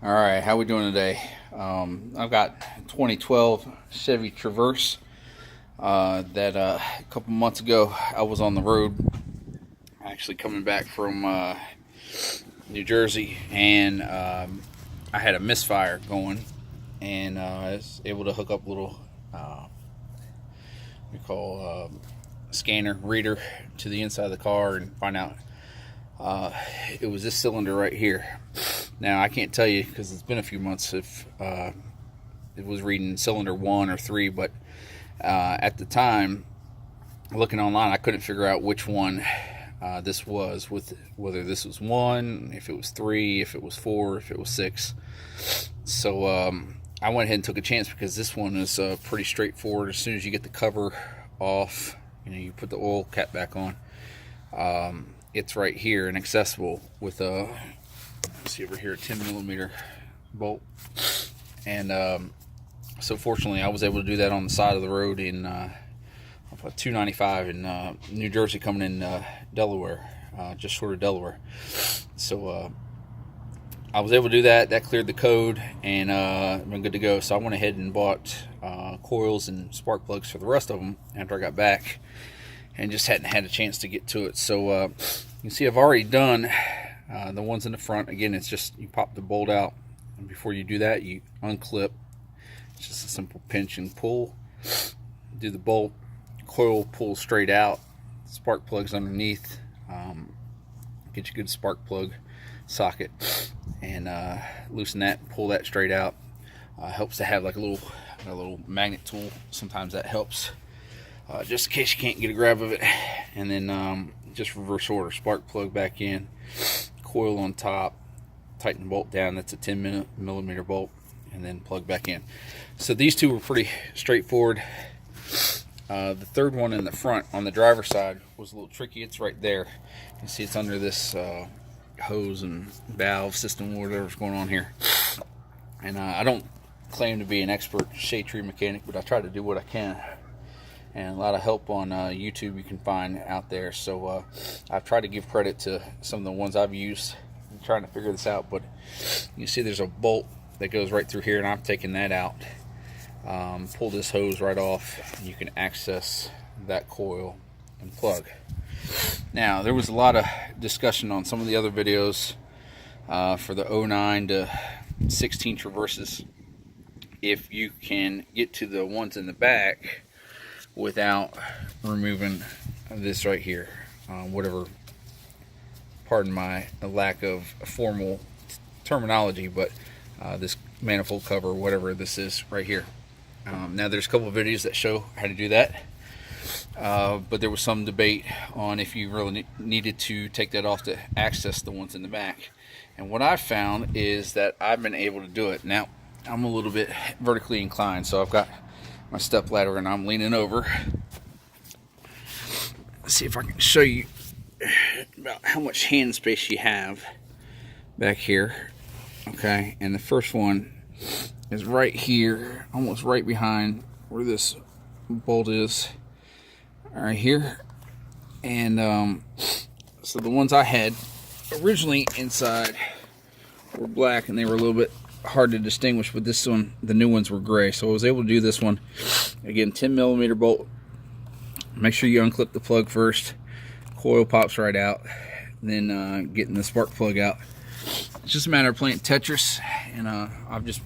All right, how we doing today? I've got 2012 Chevy Traverse that a couple months ago I was on the road, actually coming back from New Jersey, and I had a misfire going, and I was able to hook up a little we call scanner reader to the inside of the car and find out it was this cylinder right here. Now I can't tell you because it's been a few months if it was reading cylinder 1 or 3, but at the time, looking online, I couldn't figure out which one this was, with whether this was 1, if it was 3, if it was 4, if it was 6. So I went ahead and took a chance because this one is pretty straightforward. As soon as you get the cover off, you put the oil cap back on. It's right here and accessible with a, see over here, a 10mm bolt. And so fortunately I was able to do that on the side of the road in 295 in New Jersey, coming in Delaware, just short of Delaware. So I was able to do that. That cleared the code, and I've been good to go. So I went ahead and bought coils and spark plugs for the rest of them after I got back, and just hadn't had a chance to get to it. So you can see I've already done the ones in the front. Again, it's just you pop the bolt out, and before you do that, you unclip. It's just a simple pinch and pull. Do the bolt, coil pulls straight out, spark plugs underneath. Get you a good spark plug socket, and loosen that, pull that straight out. Helps to have like a little magnet tool. Sometimes that helps, just in case you can't get a grab of it. And then just reverse order, spark plug back in, coil on top, tighten the bolt down. That's a 10mm bolt, and then plug back in. So these two were pretty straightforward. The third one in the front on the driver's side was a little tricky. It's right there. You can see it's under this hose and valve system, whatever's going on here. And I don't claim to be an expert shade tree mechanic, but I try to do what I can. And a lot of help on YouTube you can find out there. So I've tried to give credit to some of the ones I've used. I'm trying to figure this out, but you see there's a bolt that goes right through here, and I'm taking that out. Pull this hose right off, and you can access that coil and plug. Now, there was a lot of discussion on some of the other videos for the 09 to 16 Traverses, if you can get to the ones in the back without removing this right here, whatever, pardon my lack of formal terminology, but this manifold cover, whatever this is right here. Now there's a couple of videos that show how to do that, but there was some debate on if you really needed to take that off to access the ones in the back. And what I found is that I've been able to do it. Now I'm a little bit vertically inclined, so I've got my step ladder and I'm leaning over. Let's see if I can show you about how much hand space you have back here. Okay, and the first one is right here, almost right behind where this bolt is, right here. And so the ones I had originally inside were black, and they were a little bit hard to distinguish, but this one, the new ones, were gray. So I was able to do this one. Again, 10mm bolt. Make sure you unclip the plug first. Coil pops right out. Then getting the spark plug out. It's just a matter of playing Tetris, and I've just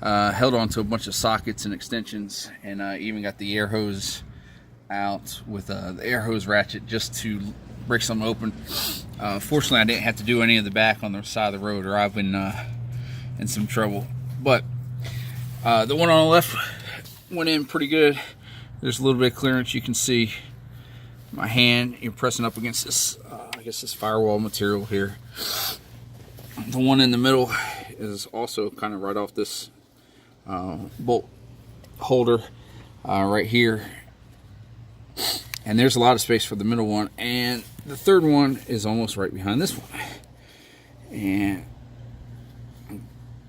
held on to a bunch of sockets and extensions, and even got the air hose out with the air hose ratchet just to break something open. Fortunately, I didn't have to do any of the back on the side of the road, or I've been in some trouble. But the one on the left went in pretty good. There's a little bit of clearance. You can see my hand, you're pressing up against this, I guess this firewall material here. The one in the middle is also kind of right off this bolt holder right here, and there's a lot of space for the middle one, and the third one is almost right behind this one, and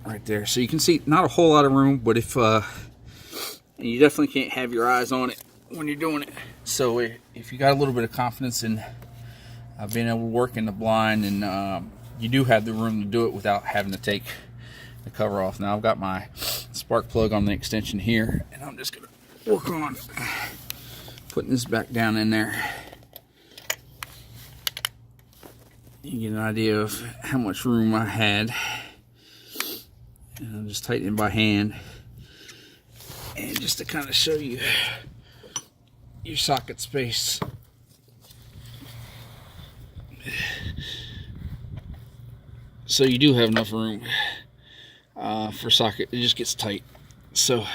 right there. So you can see not a whole lot of room, but if you definitely can't have your eyes on it when you're doing it. So if you got a little bit of confidence in being able to work in the blind, and you do have the room to do it without having to take the cover off. Now I've got my spark plug on the extension here, and I'm just gonna work on putting this back down in there. You get an idea of how much room I had, and I'm just tightening by hand, and just to kind of show you your socket space. So you do have enough room for socket. It just gets tight. So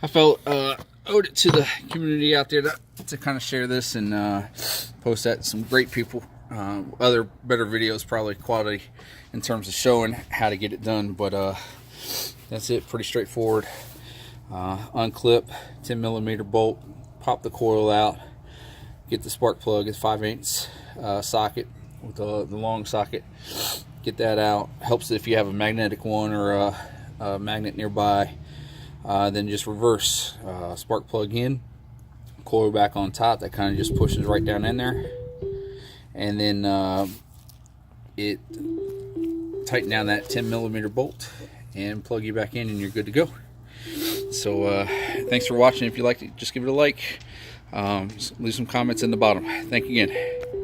I felt owed it to the community out there to kind of share this and post that to some great people. Other better videos, probably quality in terms of showing how to get it done, but that's it. Pretty straightforward. Unclip 10mm bolt, pop the coil out, get the spark plug. It's 5/8 socket with the long socket. Get that out. Helps if you have a magnetic one or a magnet nearby. Then just reverse, spark plug in, coil back on top. That kind of just pushes right down in there, and then it tighten down that 10mm bolt and plug you back in, and you're good to go. So thanks for watching. If you liked it, just give it a like. Leave some comments in the bottom. Thank you again.